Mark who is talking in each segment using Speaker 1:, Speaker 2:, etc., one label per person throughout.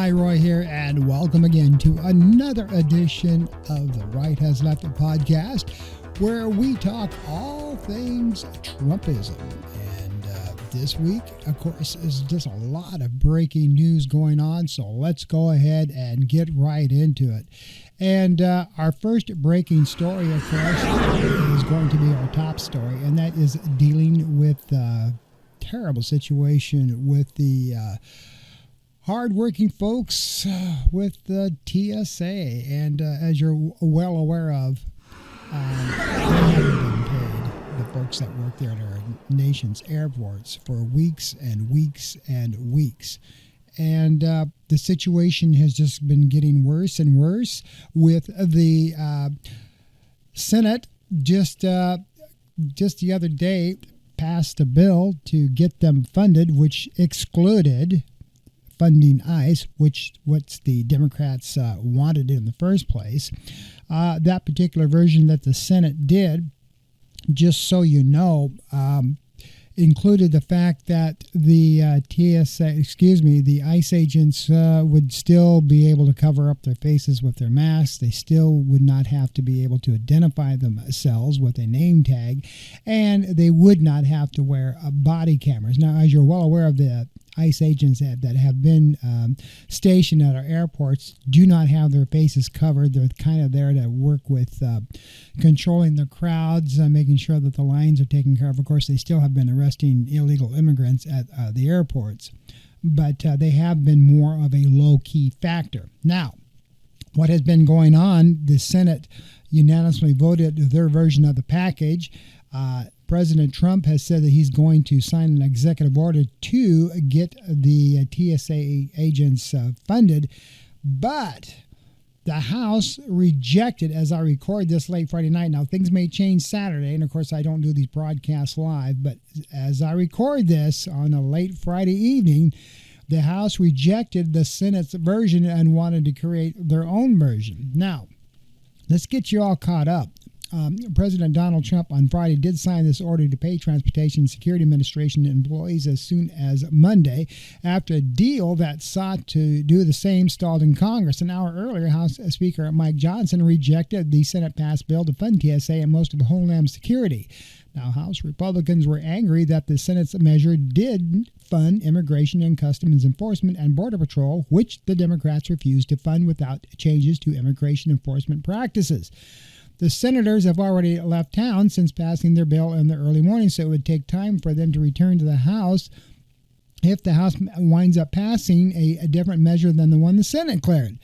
Speaker 1: Hi, Roy here, and welcome again to another edition of the Right Has Left podcast, where we talk all things Trumpism. And this week, of course, is just a lot of breaking news going on, so let's go ahead and get right into it. And our first breaking story, of course, is going to be our top story, and that is dealing with the terrible situation with the hardworking folks with the TSA. And as you're well aware of, they haven't been paid, the folks that work there at our nation's airports, for weeks and weeks and weeks. And the situation has just been getting worse and worse, with the Senate just the other day passed a bill to get them funded, which excluded funding ICE, what's the Democrats wanted in the first place. That particular version that the Senate did, just so you know, included the fact that the the ICE agents would still be able to cover up their faces with their masks. They still would not have to be able to identify themselves with a name tag, and they would not have to wear body cameras. Now, as you're well aware of, the ICE agents that have been stationed at our airports do not have their faces covered. They're kind of there to work with controlling the crowds, making sure that the lines are taken care of. Of course, they still have been arresting illegal immigrants at the airports, but they have been more of a low-key factor. Now, what has been going on, the Senate unanimously voted their version of the package. President Trump has said that he's going to sign an executive order to get the TSA agents funded, but the House rejected, as I record this late Friday night. Now, things may change Saturday, and of course, I don't do these broadcasts live, but as I record this on a late Friday evening, the House rejected the Senate's version and wanted to create their own version. Now, let's get you all caught up. President Donald Trump on Friday did sign this order to pay Transportation and Security Administration employees as soon as Monday, after a deal that sought to do the same stalled in Congress. An hour earlier, House Speaker Mike Johnson rejected the Senate-passed bill to fund TSA and most of Homeland Security. Now, House Republicans were angry that the Senate's measure did fund Immigration and Customs Enforcement and Border Patrol, which the Democrats refused to fund without changes to immigration enforcement practices. The senators have already left town since passing their bill in the early morning, so it would take time for them to return to the House if the House winds up passing a different measure than the one the Senate cleared.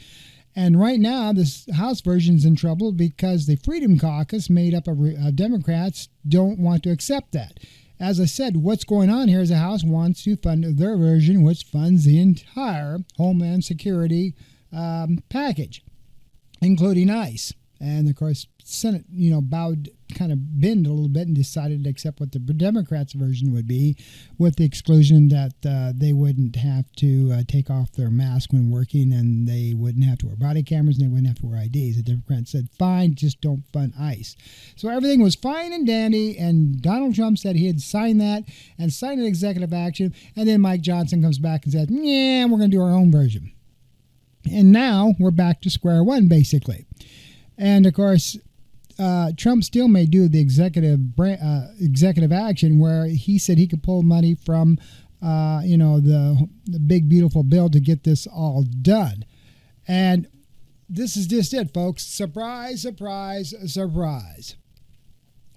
Speaker 1: And right now, this House version is in trouble because the Freedom Caucus, made up of Democrats, don't want to accept that. As I said, what's going on here is the House wants to fund their version, which funds the entire Homeland Security package, including ICE. And, of course, Senate, bowed, kind of bend a little bit and decided to accept what the Democrats' version would be, with the exclusion that they wouldn't have to take off their mask when working, and they wouldn't have to wear body cameras, and they wouldn't have to wear IDs. The Democrats said, fine, just don't fund ICE. So everything was fine and dandy, and Donald Trump said he had signed that and signed an executive action, and then Mike Johnson comes back and said, yeah, we're going to do our own version. And now we're back to square one, basically. And, of course, Trump still may do the executive action where he said he could pull money from, the big, beautiful bill to get this all done. And this is just it, folks. Surprise, surprise, surprise.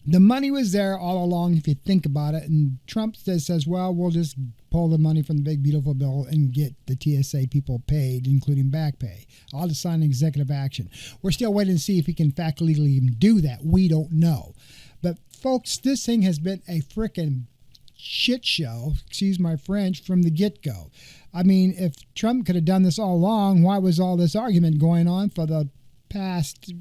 Speaker 1: The money was there all along, if you think about it. And Trump says, well, we'll just pull the money from the big, beautiful bill and get the TSA people paid, including back pay. I'll just sign executive action. We're still waiting to see if he can fact legally even do that. We don't know. But, folks, this thing has been a frickin' shit show, excuse my French, from the get-go. I mean, if Trump could have done this all along, why was all this argument going on for the past,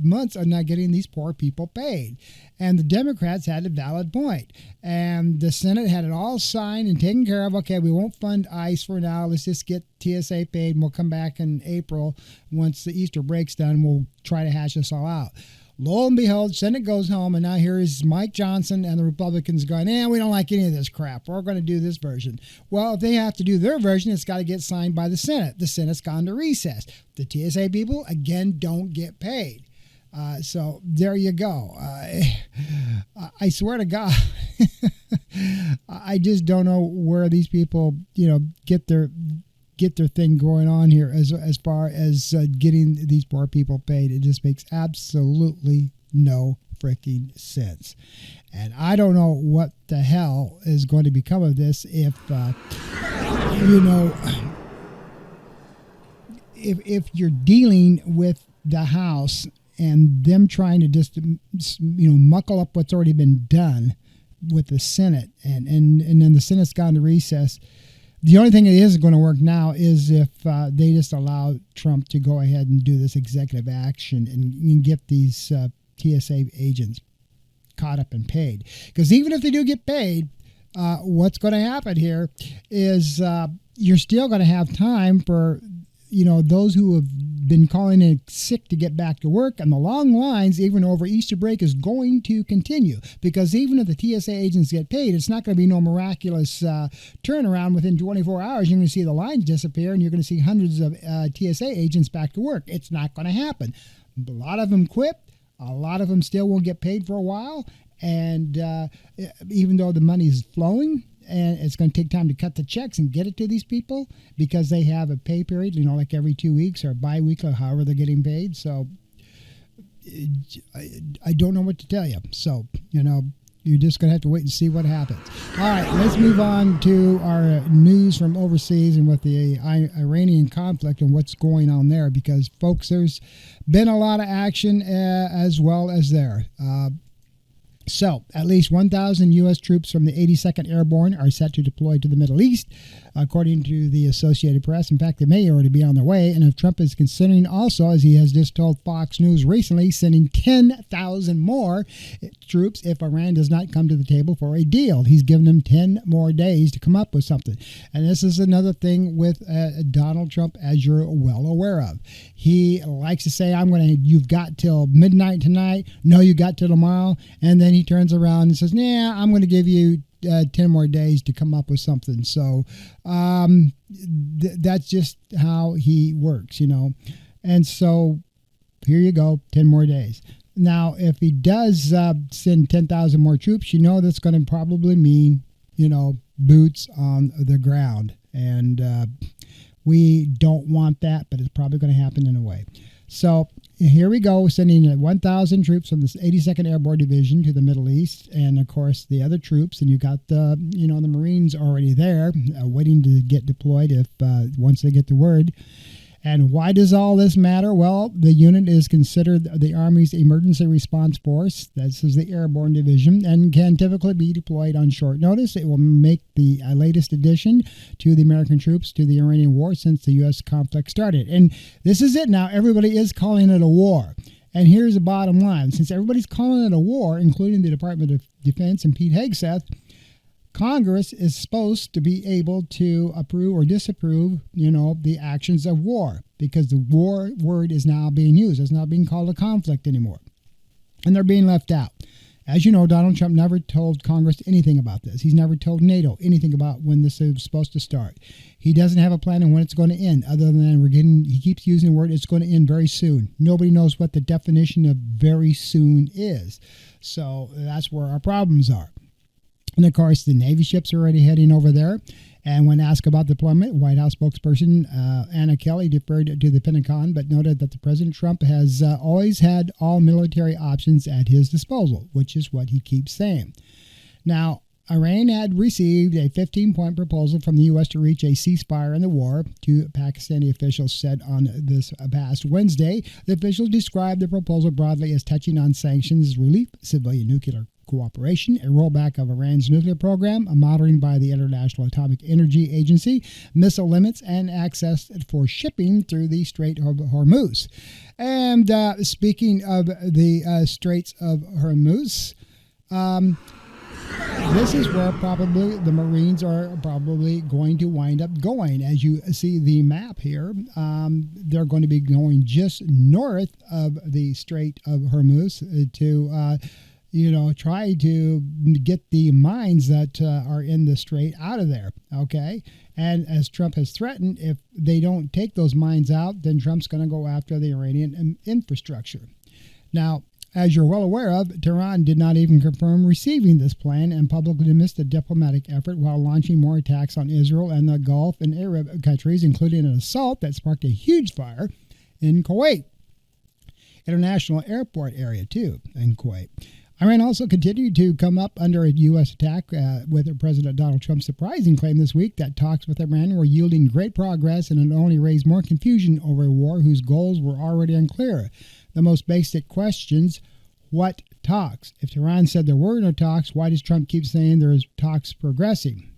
Speaker 1: months of not getting these poor people paid? And the Democrats had a valid point. And the Senate had it all signed and taken care of. Okay, we won't fund ICE for now. Let's just get TSA paid, and we'll come back in April once the Easter break's done. We'll try to hash this all out. Lo and behold, Senate goes home, and now here is Mike Johnson and the Republicans going, we don't like any of this crap. We're going to do this version. Well, if they have to do their version, it's got to get signed by the Senate. The Senate's gone to recess. The TSA people, again, don't get paid. So there you go. I swear to God, I just don't know where these people, get their thing going on here as far as getting these poor people paid. It just makes absolutely no freaking sense. And I don't know what the hell is going to become of this if you're dealing with the House and them trying to just, muckle up what's already been done with the Senate, and then the Senate's gone to recess. The only thing that is going to work now is if they just allow Trump to go ahead and do this executive action and get these TSA agents caught up and paid. Because even if they do get paid, what's going to happen here is you're still going to have time for those who have been calling in sick to get back to work, and the long lines, even over Easter break, is going to continue. Because even if the TSA agents get paid, it's not going to be no miraculous turnaround within 24 hours. You're going to see the lines disappear, and you're going to see hundreds of TSA agents back to work. It's not going to happen. A lot of them quit. A lot of them still won't get paid for a while. And even though the money is flowing, and it's going to take time to cut the checks and get it to these people because they have a pay period, like every 2 weeks or bi-weekly, however they're getting paid. So I don't know what to tell you. So, you're just going to have to wait and see what happens. All right, let's move on to our news from overseas and with the Iranian conflict and what's going on there, because, folks, there's been a lot of action as well as there. So, at least 1,000 U.S. troops from the 82nd Airborne are set to deploy to the Middle East, according to the Associated Press. In fact, they may already be on their way. And if Trump is considering also, as he has just told Fox News recently, sending 10,000 more troops if Iran does not come to the table for a deal. He's given them 10 more days to come up with something. And this is another thing with Donald Trump, as you're well aware of. He likes to say, you've got till midnight tonight. No, you got till tomorrow. And then he turns around and says, I'm going to give you 10 more days to come up with something. So that's just how he works, And so here you go, 10 more days. Now, if he does send 10,000 more troops, that's going to probably mean, boots on the ground. And we don't want that, but it's probably going to happen in a way. So here we go, sending 1,000 troops from the 82nd Airborne Division to the Middle East, and of course the other troops. And you got the Marines already there, waiting to get deployed if once they get the word. And why does all this matter? Well, the unit is considered the Army's emergency response force. This is the Airborne Division, and can typically be deployed on short notice. It will make the latest addition to the American troops to the Iranian war since the U.S. conflict started. And this is it now. Everybody is calling it a war. And here's the bottom line. Since everybody's calling it a war, including the Department of Defense and Pete Hegseth, Congress is supposed to be able to approve or disapprove, the actions of war, because the war word is now being used. It's not being called a conflict anymore. And they're being left out. As you know, Donald Trump never told Congress anything about this. He's never told NATO anything about when this is supposed to start. He doesn't have a plan on when it's going to end, other than he keeps using the word, it's going to end very soon. Nobody knows what the definition of very soon is. So that's where our problems are. And, of course, the Navy ships are already heading over there. And when asked about deployment, White House spokesperson Anna Kelly deferred to the Pentagon, but noted that the President Trump has always had all military options at his disposal, which is what he keeps saying. Now, Iran had received a 15-point proposal from the U.S. to reach a ceasefire in the war, two Pakistani officials said on this past Wednesday. The officials described the proposal broadly as touching on sanctions, relief, civilian nuclear cooperation, a rollback of Iran's nuclear program, a monitoring by the International Atomic Energy Agency, missile limits, and access for shipping through the Strait of Hormuz. And speaking of the Straits of Hormuz, this is where probably the Marines are probably going to wind up going. As you see the map here, they're going to be going just north of the Strait of Hormuz to try to get the mines that are in the strait out of there, okay? And as Trump has threatened, if they don't take those mines out, then Trump's going to go after the Iranian infrastructure. Now, as you're well aware of, Tehran did not even confirm receiving this plan and publicly dismissed the diplomatic effort while launching more attacks on Israel and the Gulf and Arab countries, including an assault that sparked a huge fire in Kuwait. International airport area, too, in Kuwait. Iran also continued to come up under a U.S. attack with President Donald Trump's surprising claim this week that talks with Iran were yielding great progress and it only raised more confusion over a war whose goals were already unclear. The most basic questions, what talks? If Tehran said there were no talks, why does Trump keep saying there's talks progressing?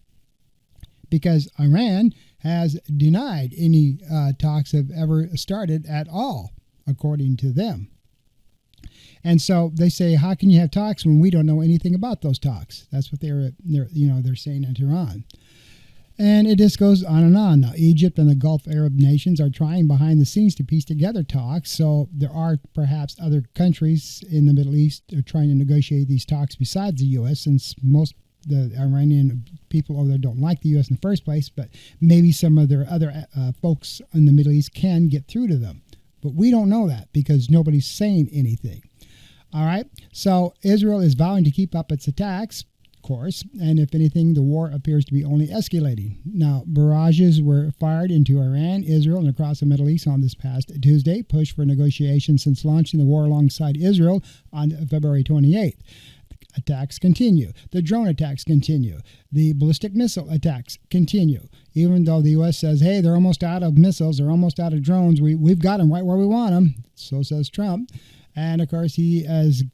Speaker 1: Because Iran has denied any talks have ever started at all, according to them. And so they say, how can you have talks when we don't know anything about those talks? That's what they're saying in Tehran. And it just goes on and on. Now, Egypt and the Gulf Arab nations are trying behind the scenes to piece together talks. So there are perhaps other countries in the Middle East are trying to negotiate these talks besides the U.S., since most the Iranian people over there don't like the U.S. in the first place, but maybe some of their other folks in the Middle East can get through to them. But we don't know that because nobody's saying anything. All right, so Israel is vowing to keep up its attacks, of course, and if anything, the war appears to be only escalating. Now, barrages were fired into Iran, Israel, and across the Middle East on this past Tuesday, pushed for negotiations since launching the war alongside Israel on February 28th. Attacks continue. The drone attacks continue. The ballistic missile attacks continue. Even though the U.S. says, hey, they're almost out of missiles, they're almost out of drones, we've got them right where we want them. So says Trump. And, of course,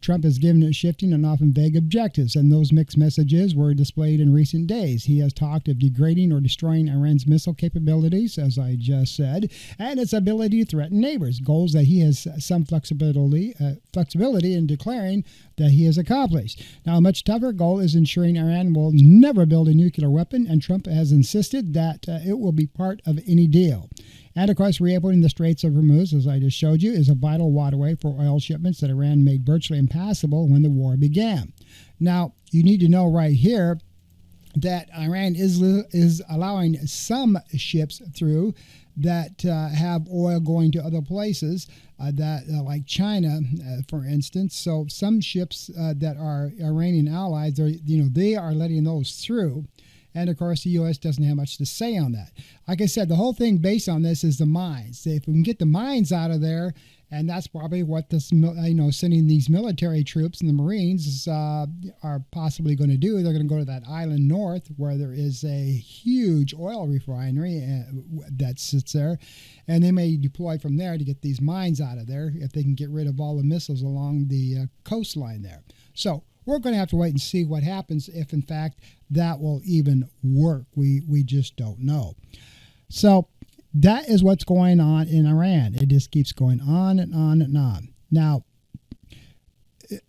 Speaker 1: Trump has given it shifting and often vague objectives, and those mixed messages were displayed in recent days. He has talked of degrading or destroying Iran's missile capabilities, as I just said, and its ability to threaten neighbors, goals that he has some flexibility in declaring that he has accomplished. Now, a much tougher goal is ensuring Iran will never build a nuclear weapon, and Trump has insisted that it will be part of any deal. And, of course, reopening the Straits of Hormuz, as I just showed you, is a vital waterway for oil shipments that Iran made virtually impassable when the war began. Now, you need to know right here that Iran is allowing some ships through that have oil going to other places, like China, for instance. So some ships that are Iranian allies, they are letting those through. And, of course, the U.S. doesn't have much to say on that. Like I said, the whole thing based on this is the mines. If we can get the mines out of there, and that's probably what this, sending these military troops and the Marines are possibly going to do. They're going to go to that island north where there is a huge oil refinery that sits there, and they may deploy from there to get these mines out of there if they can get rid of all the missiles along the coastline there. So we're going to have to wait and see what happens if, in fact, that will even work. We just don't know. So that is what's going on in Iran. It just keeps going on and on and on. Now,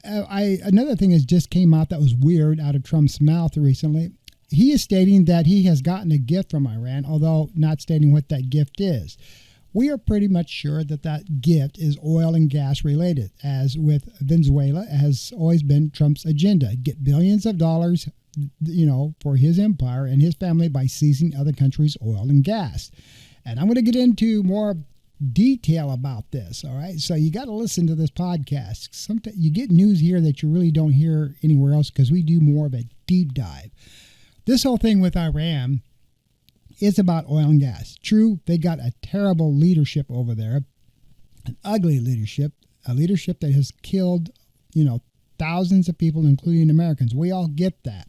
Speaker 1: another thing that just came out that was weird out of Trump's mouth recently. He is stating that he has gotten a gift from Iran, although not stating what that gift is. We are pretty much sure that that gift is oil and gas related, as with Venezuela has always been Trump's agenda. Get billions of dollars, for his empire and his family by seizing other countries' oil and gas. And I'm going to get into more detail about this, all right? So you got to listen to this podcast. Sometimes you get news here that you really don't hear anywhere else because we do more of a deep dive. This whole thing with Iran, it's about oil and gas. True, they got a terrible leadership over there, an ugly leadership, a leadership that has killed, thousands of people, including Americans. We all get that.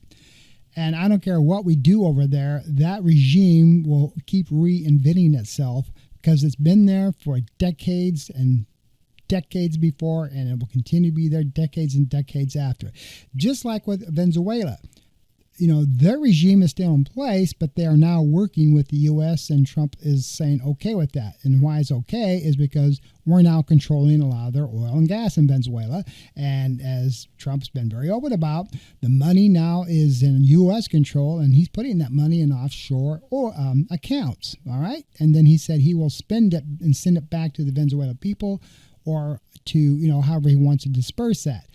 Speaker 1: And I don't care what we do over there, that regime will keep reinventing itself because it's been there for decades and decades before, and it will continue to be there decades and decades after. Just like with Venezuela. their regime is still in place, but they are now working with the U.S., and Trump is saying okay with that. And why it's okay is because we're now controlling a lot of their oil and gas in Venezuela. And as Trump's been very open about, the money now is in U.S. control, and he's putting that money in offshore or accounts, all right? And then he said he will spend it and send it back to the Venezuelan people or to, however he wants to disperse that.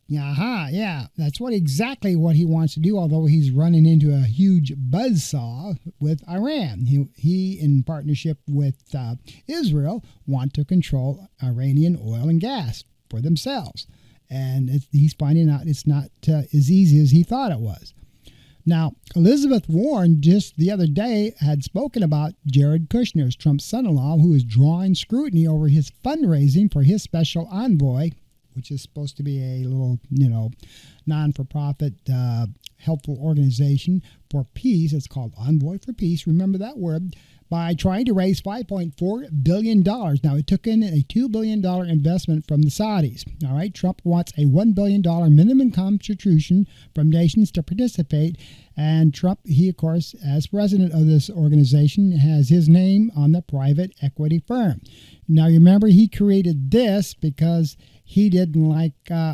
Speaker 1: Yeah, that's exactly what he wants to do, although he's running into a huge buzzsaw with Iran. He in partnership with Israel, want to control Iranian oil and gas for themselves. And he's finding out it's not as easy as he thought it was. Now, Elizabeth Warren just the other day had spoken about Jared Kushner, Trump's son-in-law, who is drawing scrutiny over his fundraising for his special envoy, which is supposed to be a little, non-for-profit, helpful organization for peace. It's called Envoy for Peace. Remember that word. By trying to raise $5.4 billion. Now, it took in a $2 billion investment from the Saudis. All right. Trump wants a $1 billion minimum contribution from nations to participate. And Trump, he, of course, as president of this organization, has his name on the private equity firm. Now, remember, he created this because he didn't like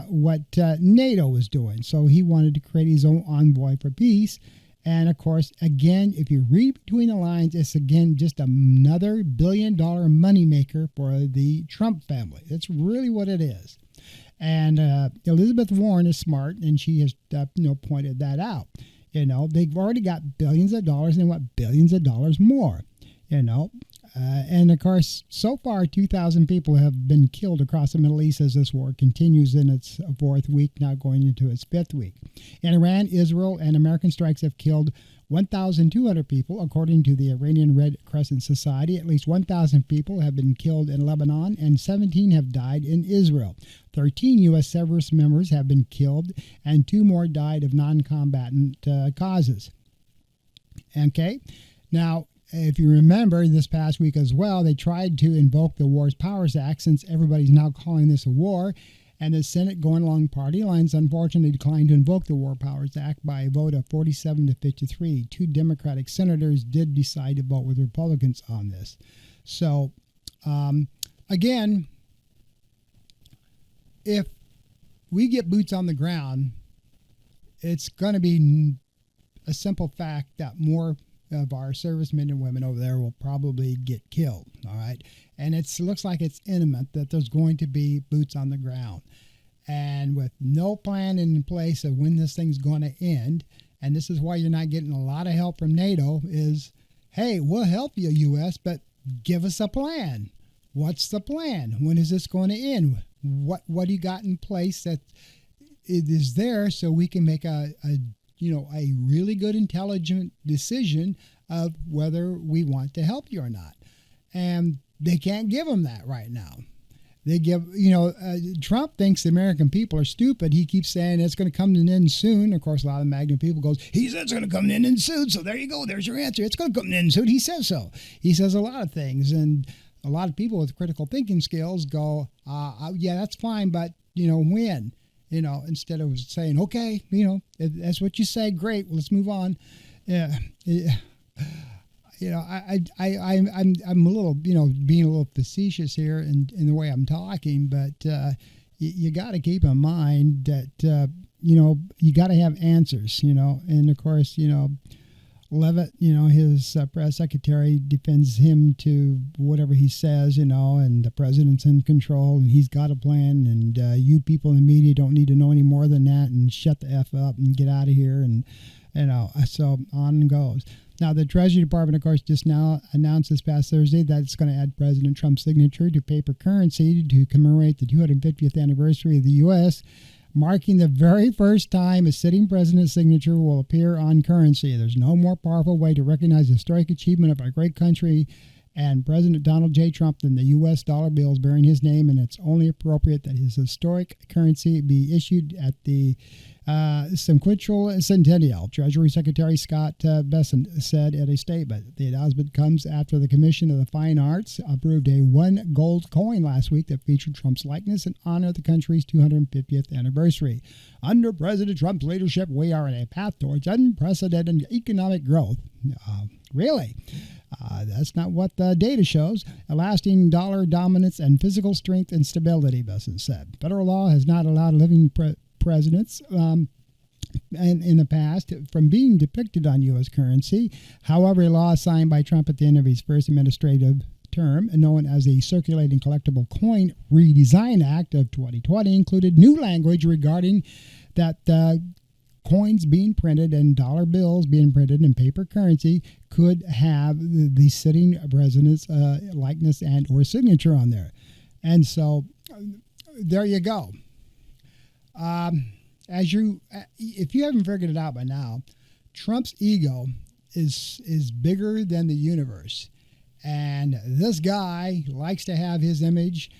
Speaker 1: what NATO was doing. So he wanted to create his own envoy for peace. And, of course, again, if you read between the lines, it's, again, just another billion-dollar moneymaker for the Trump family. That's really what it is. And Elizabeth Warren is smart, and she has, pointed that out. They've already got billions of dollars, and they want billions of dollars more, and, of course, so far, 2,000 people have been killed across the Middle East as this war continues in its fourth week, now going into its fifth week. In Iran, Israel, and American strikes have killed 1,200 people, according to the Iranian Red Crescent Society. At least 1,000 people have been killed in Lebanon, and 17 have died in Israel. 13 U.S. service members have been killed, and 2 more died of non-combatant causes. Okay? Now, if you remember this past week as well, they tried to invoke the Wars Powers Act, since everybody's now calling this a war. And the Senate, going along party lines, unfortunately declined to invoke the War Powers Act by a vote of 47 to 53. 2 Democratic senators did decide to vote with Republicans on this. So, again, if we get boots on the ground, it's going to be a simple fact that more of our servicemen and women over there will probably get killed, all right? And it looks like it's imminent that there's going to be boots on the ground. And with no plan in place of when this thing's going to end, and this is why you're not getting a lot of help from NATO, is, hey, we'll help you, U.S., but give us a plan. What's the plan? When is this going to end? What do you got in place that it is there so we can make a really good, intelligent decision of whether we want to help you or not? And they can't give them that right now. They give, Trump thinks the American people are stupid. He keeps saying it's going to come to an end soon. Of course, a lot of Magnum people goes, he said it's going to come to an end soon. So there you go. There's your answer. It's going to come to an end soon. He says so. He says a lot of things. And a lot of people with critical thinking skills go, yeah, that's fine. But, when? Instead of saying, okay, that's what you say. Great. Well, let's move on. Yeah. I'm a little, being a little facetious here in the way I'm talking, but you got to keep in mind that, you got to have answers, and of course, Levitt, his press secretary defends him to whatever he says, and the president's in control and he's got a plan, and you people in the media don't need to know any more than that, and shut the F up and get out of here, and, so on and goes. Now, the Treasury Department, of course, just now announced this past Thursday that it's going to add President Trump's signature to paper currency to commemorate the 250th anniversary of the U.S., marking the very first time a sitting president's signature will appear on currency. There's no more powerful way to recognize the historic achievement of our great country and President Donald J. Trump than the U.S. dollar bills bearing his name, and it's only appropriate that his historic currency be issued at the sequential centennial. Treasury Secretary Scott Bessent said in a statement. The announcement comes after the Commission of the Fine Arts approved a one gold coin last week that featured Trump's likeness in honor of the country's 250th anniversary. Under President Trump's leadership, we are on a path towards unprecedented economic growth. Really? That's not what the data shows. A lasting dollar dominance and physical strength and stability, Bessent said. Federal law has not allowed living presidents and in the past from being depicted on U.S. currency. However, a law signed by Trump at the end of his first administrative term, known as the Circulating Collectible Coin Redesign Act of 2020, included new language regarding that coins being printed and dollar bills being printed in paper currency could have the sitting president's likeness and or signature on there. And so there you go. If you haven't figured it out by now, Trump's ego is bigger than the universe. And this guy likes to have his image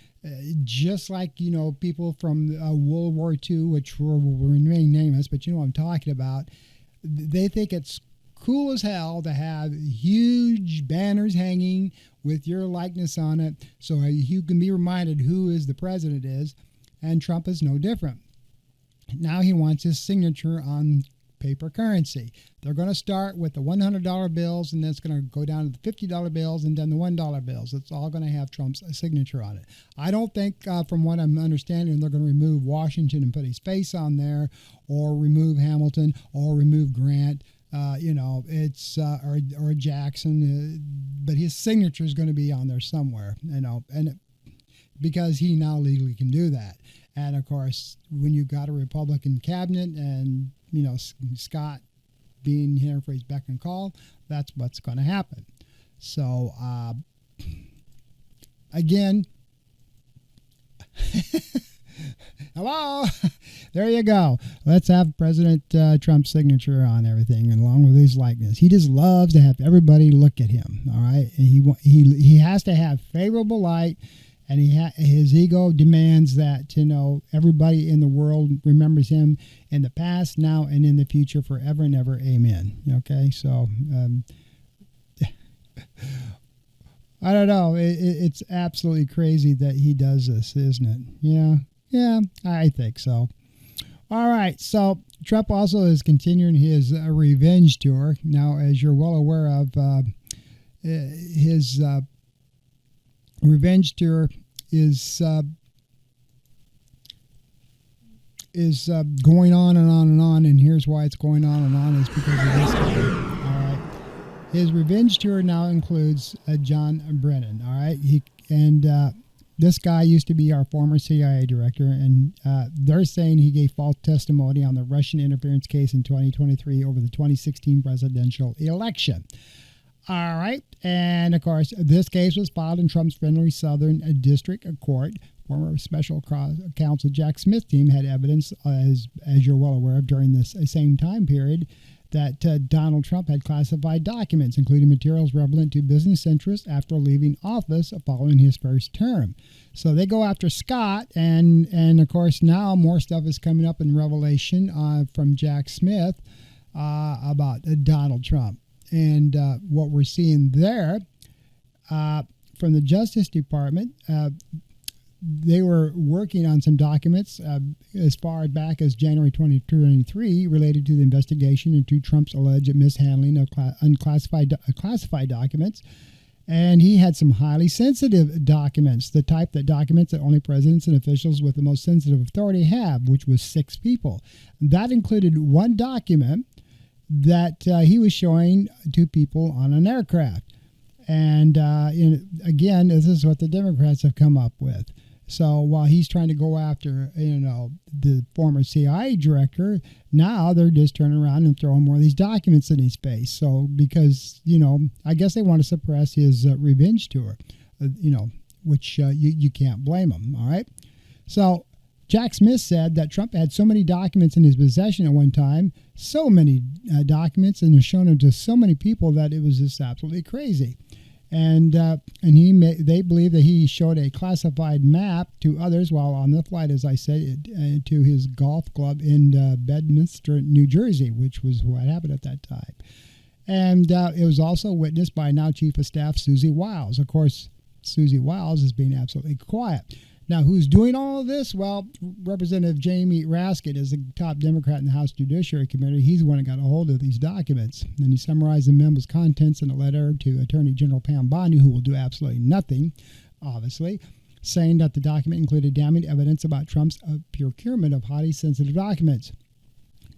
Speaker 1: just like, people from World War II, which will remain nameless, but you know what I'm talking about. They think it's cool as hell to have huge banners hanging with your likeness on it so you can be reminded who is the president is, and Trump is no different. Now he wants his signature on paper currency. They're going to start with the $100 bills, and then it's going to go down to the $50 bills and then the $1 bills. It's all going to have Trump's signature on it. I don't think, from what I'm understanding, they're going to remove Washington and put his face on there, or remove Hamilton, or remove Grant. It's or Jackson, but his signature is going to be on there somewhere. And because he now legally can do that. And of course, when you've got a Republican cabinet and Scott being here for his beck and call, that's what's going to happen. So, again, hello, there you go. Let's have President Trump's signature on everything, and along with his likeness. He just loves to have everybody look at him. All right, and he has to have favorable light. And his ego demands that, everybody in the world remembers him in the past, now, and in the future forever and ever. Amen. Okay, so I don't know. It's absolutely crazy that he does this, isn't it? Yeah, I think so. All right, so Trump also is continuing his revenge tour. Now, as you're well aware of, his revenge tour is going on and on and on, and here's why it's going on and on is because of this guy. All right, his revenge tour now includes John Brennan. All right, this guy used to be our former CIA director, and they're saying he gave false testimony on the Russian interference case in 2023 over the 2016 presidential election. All right, and of course, this case was filed in Trump's friendly Southern District Court. Former Special Counsel Jack Smith team had evidence, as you're well aware of, during this same time period, that Donald Trump had classified documents, including materials relevant to business interests after leaving office following his first term. So they go after Scott, and of course, now more stuff is coming up in revelation from Jack Smith about Donald Trump. And what we're seeing there from the Justice Department, they were working on some documents as far back as January 2023 related to the investigation into Trump's alleged mishandling of classified documents. And he had some highly sensitive documents, the type that documents that only presidents and officials with the most sensitive authority have, which was 6 people. That included one document that he was showing to people on an aircraft. And again, this is what the Democrats have come up with. So while he's trying to go after, the former CIA director, now they're just turning around and throwing more of these documents in his face. So because, I guess they want to suppress his revenge tour, which you can't blame them. All right. So Jack Smith said that Trump had so many documents in his possession at one time, so many documents, and was shown them to so many people that it was just absolutely crazy. And they believe that he showed a classified map to others while on the flight, as I said, to his golf club in Bedminster, New Jersey, which was what happened at that time. And it was also witnessed by now Chief of Staff Susie Wiles. Of course, Susie Wiles is being absolutely quiet. Now, who's doing all of this? Well, Representative Jamie Raskin is the top Democrat in the House Judiciary Committee. He's the one that got a hold of these documents. And he summarized the memo's contents in a letter to Attorney General Pam Bondi, who will do absolutely nothing, obviously, saying that the document included damning evidence about Trump's procurement of highly sensitive documents.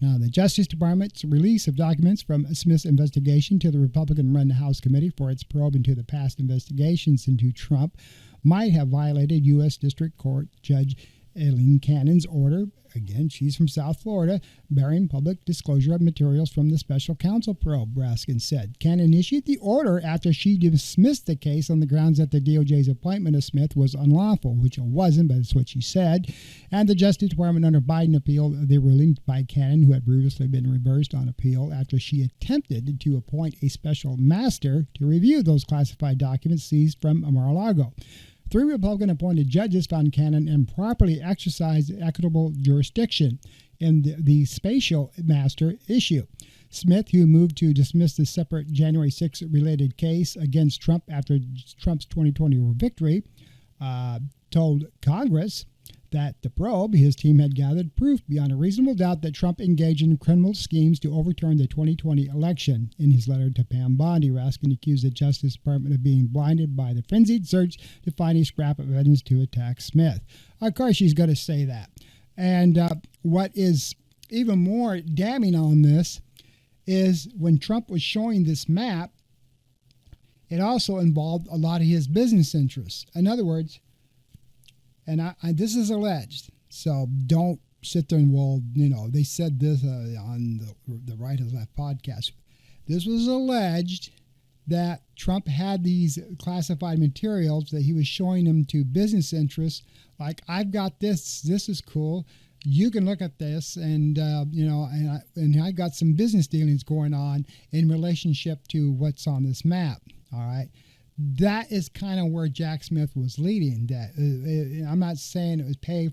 Speaker 1: Now, the Justice Department's release of documents from Smith's investigation to the Republican-run House Committee for its probe into the past investigations into Trump might have violated U.S. District Court Judge Aileen Cannon's order. Again, she's from South Florida, barring public disclosure of materials from the special counsel probe, Raskin said. Cannon issued the order after she dismissed the case on the grounds that the DOJ's appointment of Smith was unlawful, which it wasn't, but it's what she said. And the Justice Department under Biden appealed the ruling by Cannon, who had previously been reversed on appeal after she attempted to appoint a special master to review those classified documents seized from Mar-a-Lago. 3 Republican-appointed judges found Cannon improperly exercised equitable jurisdiction in the spatial master issue. Smith, who moved to dismiss the separate January 6 related case against Trump after Trump's 2020 victory, told Congress that the probe, his team had gathered proof beyond a reasonable doubt that Trump engaged in criminal schemes to overturn the 2020 election. In his letter to Pam Bondi, Raskin accused the Justice Department of being blinded by the frenzied search to find a scrap of evidence to attack Smith. Of course, she's going to say that. And what is even more damning on this is when Trump was showing this map, it also involved a lot of his business interests. In other words, and this is alleged, so don't sit there and, well, they said this on the Right Has Left podcast. This was alleged that Trump had these classified materials that he was showing them to business interests. Like, I've got this is cool. You can look at this, and I got some business dealings going on in relationship to what's on this map. All right. That is kind of where Jack Smith was leading. That I'm not saying it was play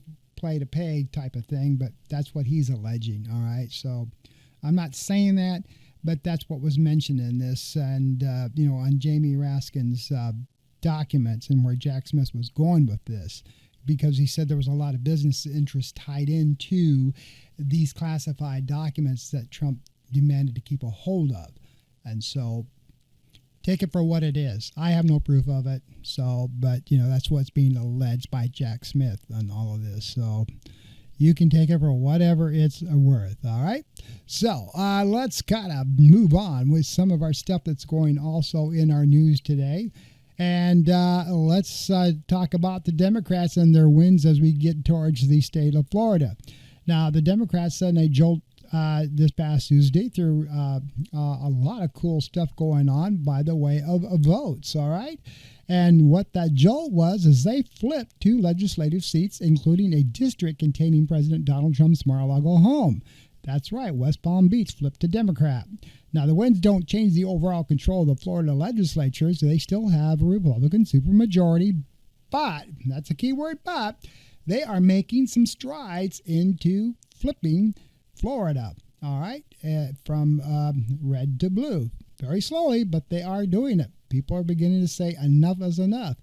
Speaker 1: to pay type of thing, but that's what he's alleging. All right, so I'm not saying that, but that's what was mentioned in this, and on Jamie Raskin's documents, and where Jack Smith was going with this, because he said there was a lot of business interest tied into these classified documents that Trump demanded to keep a hold of, and so. Take it for what it is. I have no proof of it. So, but that's what's being alleged by Jack Smith on all of this. So you can take it for whatever it's worth. All right. So let's kind of move on with some of our stuff that's going also in our news today. And let's talk about the Democrats and their wins as we get towards the state of Florida. Now, the Democrats sent a jolt this past Tuesday through a lot of cool stuff going on by the way of votes, all right? And what that jolt was is they flipped 2 legislative seats, including a district containing President Donald Trump's Mar-a-Lago home. That's right, West Palm Beach flipped to Democrat. Now, the wins don't change the overall control of the Florida legislature, so they still have a Republican supermajority, but, that's a key word, but, they are making some strides into flipping Florida, all right, from red to blue. Very slowly, but they are doing it. People are beginning to say enough is enough.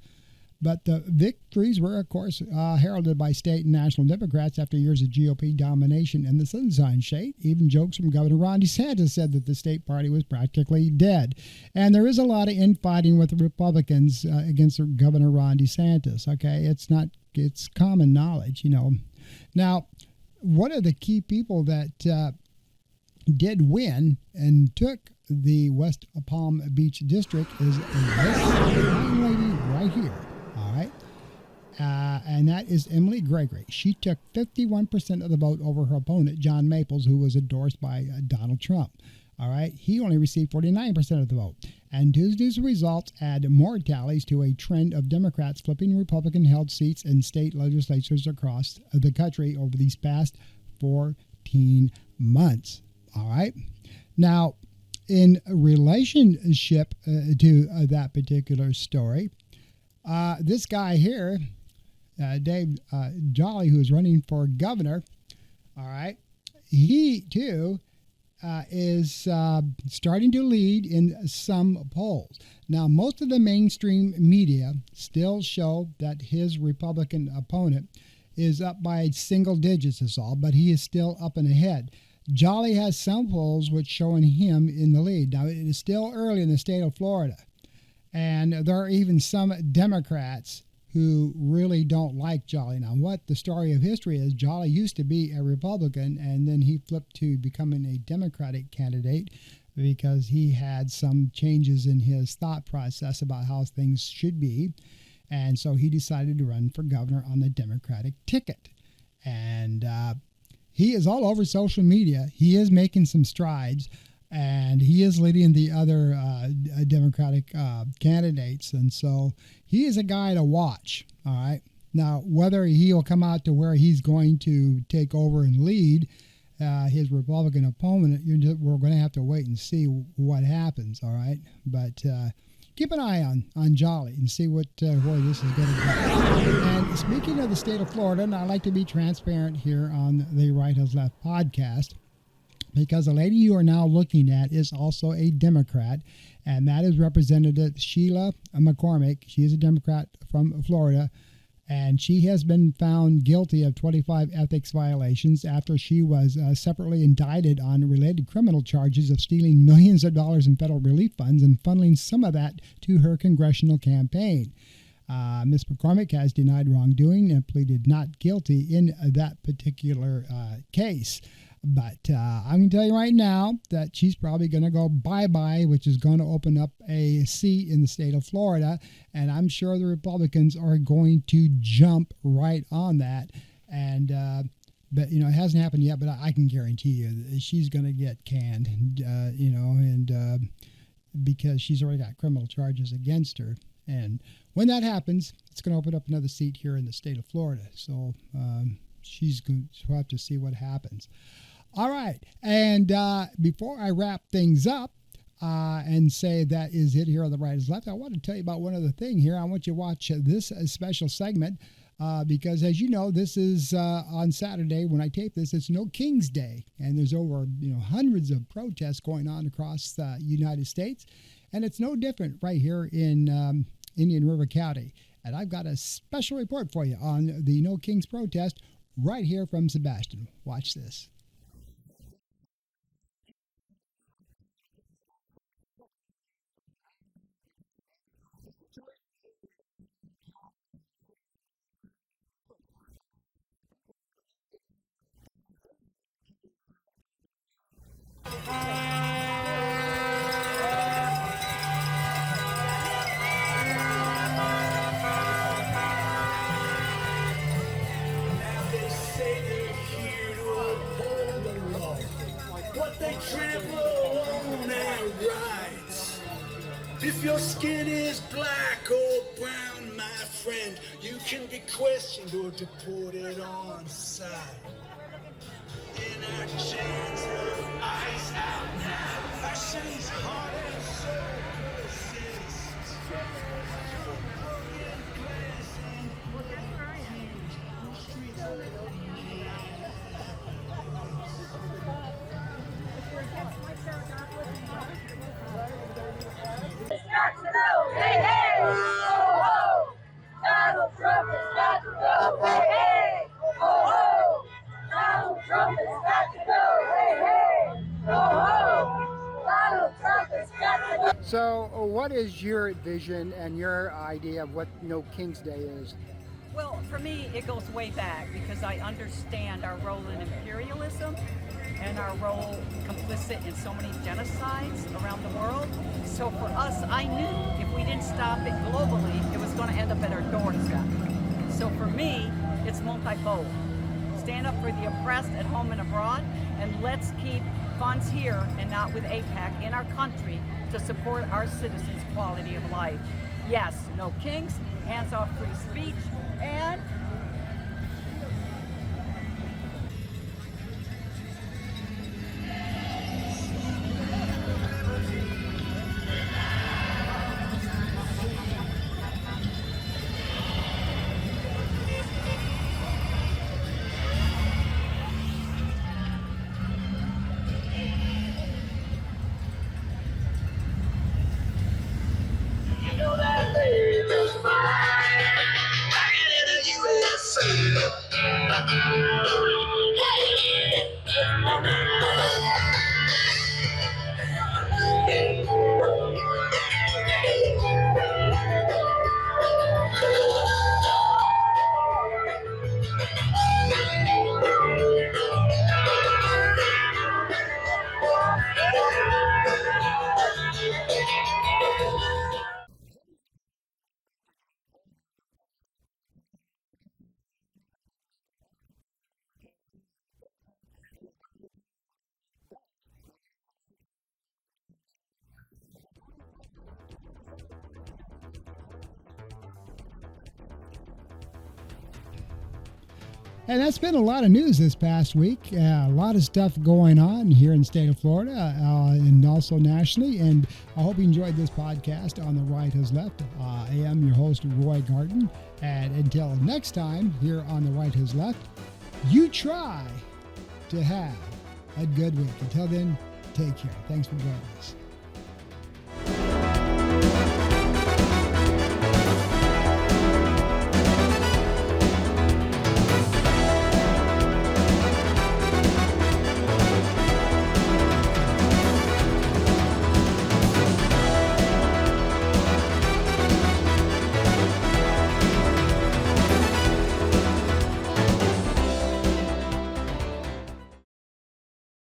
Speaker 1: But the victories were, of course, heralded by state and national Democrats after years of GOP domination in the Sunshine State. Even jokes from Governor Ron DeSantis said that the state party was practically dead. And there is a lot of infighting with the Republicans against Governor Ron DeSantis, okay? It's common knowledge, Now, one of the key people that did win and took the West Palm Beach district is this young lady right here, all right? And that is Emily Gregory. She took 51% of the vote over her opponent, John Maples, who was endorsed by Donald Trump. All right, he only received 49% of the vote. And Tuesday's results add more tallies to a trend of Democrats flipping Republican-held seats in state legislatures across the country over these past 14 months. All right. Now, in relationship to that particular story, this guy here, Dave Jolly, who is running for governor, all right, he too is starting to lead in some polls. Now, most of the mainstream media still show that his Republican opponent is up by single digits is all, but he is still up and ahead. Jolly has some polls which showing him in the lead. Now, it is still early in the state of Florida, and there are even some Democrats who really don't like Jolly. Now, what the story of history is, Jolly used to be a Republican, and then he flipped to becoming a Democratic candidate because he had some changes in his thought process about how things should be. And so he decided to run for governor on the Democratic ticket. And he is all over social media. He is making some strides, and he is leading the other Democratic candidates. And so he is a guy to watch, all right? Now, whether he'll come out to where he's going to take over and lead his Republican opponent, we're going to have to wait and see what happens, all right? But keep an eye on Jolly and see where this is going to go. And speaking of the state of Florida, and I like to be transparent here on the Right Has Left podcast, because the lady you are now looking at is also a Democrat, and that is Representative Sheila McCormick. She is a Democrat from Florida, and she has been found guilty of 25 ethics violations after she was separately indicted on related criminal charges of stealing millions of dollars in federal relief funds and funneling some of that to her congressional campaign. Ms. McCormick has denied wrongdoing and pleaded not guilty in that particular case. But I'm going to tell you right now that she's probably going to go bye-bye, which is going to open up a seat in the state of Florida. And I'm sure the Republicans are going to jump right on that. And but, it hasn't happened yet, but I can guarantee you that she's going to get canned, because she's already got criminal charges against her. And when that happens, it's going to open up another seat here in the state of Florida. So she's going to have to see what happens. All right. And before I wrap things up and say that is it here on the Right is Left, I want to tell you about one other thing here. I want you to watch this special segment because, as you know, this is on Saturday when I tape this. It's No King's Day, and there's over hundreds of protests going on across the United States, and it's no different right here in Indian River County. And I've got a special report for you on the No Kings protest right here from Sebastian. Watch this.
Speaker 2: If your skin is black or brown, my friend, you can be questioned or deported on sight. In our chains of ice out now, fashion's hard and so persist.
Speaker 3: Hey, hey, ho, ho. Donald Trump has got to go. Hey, hey, ho, ho. Donald Trump has got to go. Hey, hey, ho, ho. Donald Trump has got to go.
Speaker 1: So what is your vision and your idea of what No King's Day is?
Speaker 4: Well, for me, it goes way back because I understand our role in imperialism and our role complicit in so many genocides around the world. So for us, I knew if we didn't stop it globally, it was going to end up at our doorstep. So for me, it's multifold. Stand up for the oppressed at home and abroad, and let's keep funds here and not with AIPAC in our country to support our citizens' quality of life. Yes, no kings, hands off free speech, and
Speaker 1: And that's been a lot of news this past week. A lot of stuff going on here in the state of Florida and also nationally. And I hope you enjoyed this podcast on The Right Has Left. I am your host, Roy Garden. And until next time here on The Right Has Left, you try to have a good week. Until then, take care. Thanks for joining us.